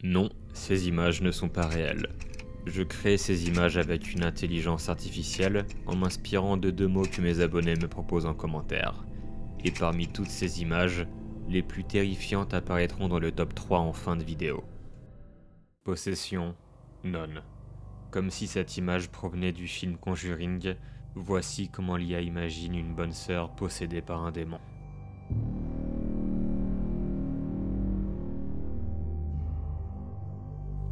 Non, ces images ne sont pas réelles. Je crée ces images avec une intelligence artificielle en m'inspirant de 2 mots que mes abonnés me proposent en commentaire. Et parmi toutes ces images, les plus terrifiantes apparaîtront dans le top 3 en fin de vidéo. Possession, nonne. Comme si cette image provenait du film Conjuring, voici comment l'IA imagine une bonne sœur possédée par un démon.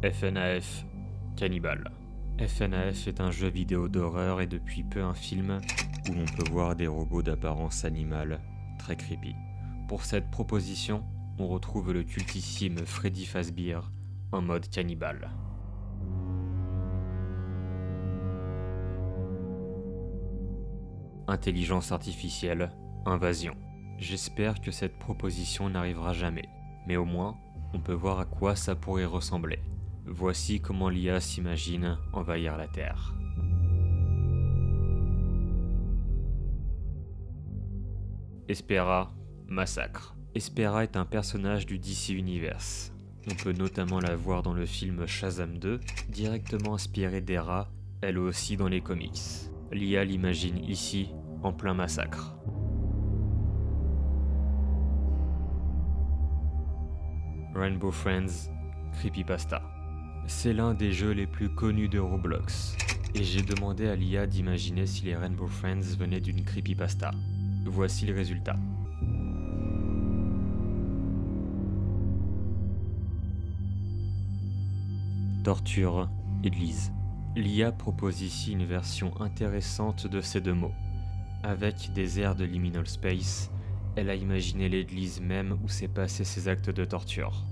FNAF, Cannibal. FNAF est un jeu vidéo d'horreur et depuis peu un film où l'on peut voir des robots d'apparence animale, très creepy. Pour cette proposition, on retrouve le cultissime Freddy Fazbear en mode cannibale. Intelligence artificielle, invasion. J'espère que cette proposition n'arrivera jamais, mais au moins, on peut voir à quoi ça pourrait ressembler. Voici comment l'IA s'imagine envahir la Terre. Espera, massacre. Espera est un personnage du DC Universe. On peut notamment la voir dans le film Shazam 2, directement inspiré d'Hera, elle aussi dans les comics. L'IA l'imagine ici, en plein massacre. Rainbow Friends, Creepypasta. C'est l'un des jeux les plus connus de Roblox, et j'ai demandé à l'IA d'imaginer si les Rainbow Friends venaient d'une creepypasta. Voici le résultat. Torture, église. L'IA propose ici une version intéressante de ces 2 mots. Avec des airs de liminal space, elle a imaginé l'église même où s'est passé ces actes de torture.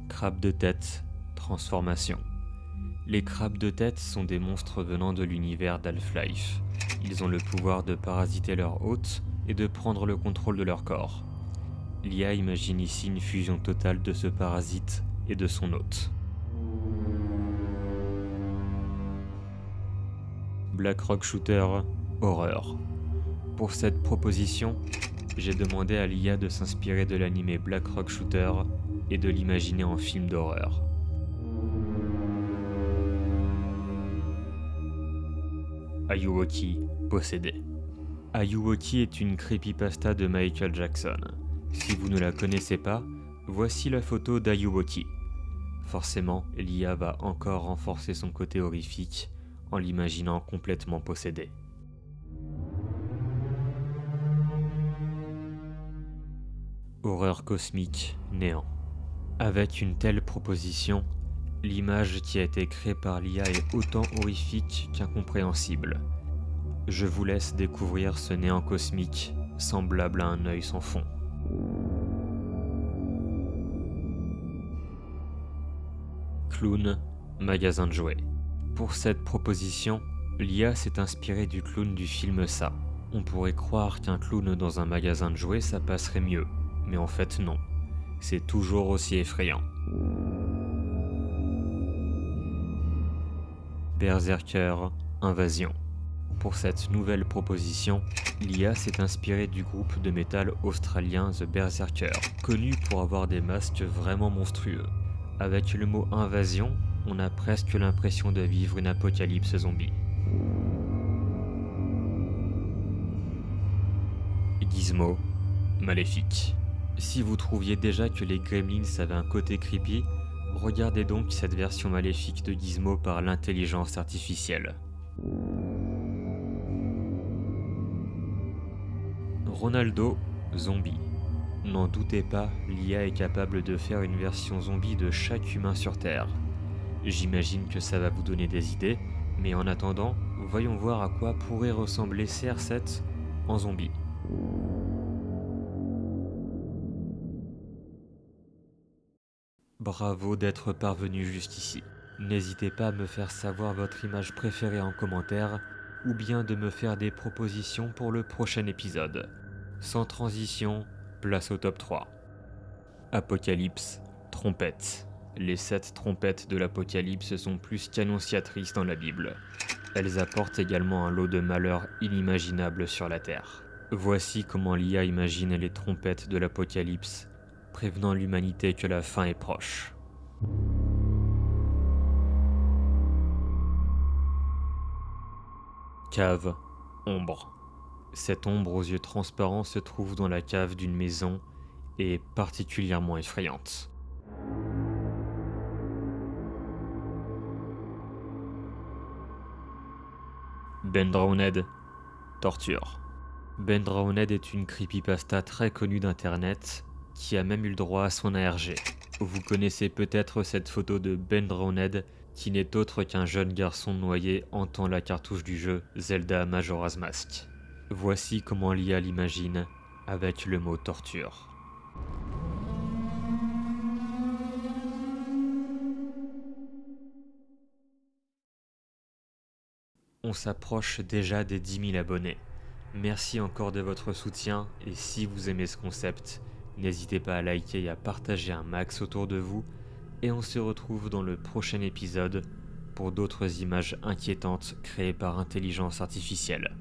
Crabe de tête, transformation. Les crabes de tête sont des monstres venant de l'univers d'Half-Life. Ils ont le pouvoir de parasiter leur hôte et de prendre le contrôle de leur corps. L'IA imagine ici une fusion totale de ce parasite et de son hôte. Black Rock Shooter, horreur. Pour cette proposition, j'ai demandé à l'IA de s'inspirer de l'anime Black Rock Shooter et de l'imaginer en film d'horreur. Ayuwoki, possédé. Ayuwoki est une creepypasta de Michael Jackson. Si vous ne la connaissez pas, voici la photo d'Ayuwoki. Forcément, l'IA va encore renforcer son côté horrifique en l'imaginant complètement possédé. Horreur cosmique, néant. Avec une telle proposition, l'image qui a été créée par l'IA est autant horrifique qu'incompréhensible. Je vous laisse découvrir ce néant cosmique, semblable à un œil sans fond. Clown, magasin de jouets. Pour cette proposition, l'IA s'est inspirée du clown du film Ça. On pourrait croire qu'un clown dans un magasin de jouets ça passerait mieux, mais en fait non. C'est toujours aussi effrayant. Berserker, invasion. Pour cette nouvelle proposition, l'IA s'est inspirée du groupe de métal australien The Berserker, connu pour avoir des masques vraiment monstrueux. Avec le mot invasion, on a presque l'impression de vivre une apocalypse zombie. Gizmo, maléfique. Si vous trouviez déjà que les Gremlins avaient un côté creepy, regardez donc cette version maléfique de Gizmo par l'intelligence artificielle. Ronaldo, zombie. N'en doutez pas, l'IA est capable de faire une version zombie de chaque humain sur Terre. J'imagine que ça va vous donner des idées, mais en attendant, voyons voir à quoi pourrait ressembler CR7 en zombie. Bravo d'être parvenu jusqu'ici. N'hésitez pas à me faire savoir votre image préférée en commentaire, ou bien de me faire des propositions pour le prochain épisode. Sans transition, place au top 3. Apocalypse, trompette. Les 7 trompettes de l'Apocalypse sont plus qu'annonciatrices dans la Bible. Elles apportent également un lot de malheurs inimaginables sur la terre. Voici comment l'IA imagine les trompettes de l'apocalypse, prévenant l'humanité que la fin est proche. Cave, ombre. Cette ombre aux yeux transparents se trouve dans la cave d'une maison et est particulièrement effrayante. Ben Drowned, torture. Ben Drowned est une creepypasta très connue d'internet qui a même eu le droit à son ARG. Vous connaissez peut-être cette photo de Ben Drowned qui n'est autre qu'un jeune garçon noyé hantant la cartouche du jeu Zelda Majora's Mask. Voici comment l'IA l'imagine avec le mot torture. On s'approche déjà des 10 000 abonnés. Merci encore de votre soutien et si vous aimez ce concept, n'hésitez pas à liker et à partager un max autour de vous et on se retrouve dans le prochain épisode pour d'autres images inquiétantes créées par intelligence artificielle.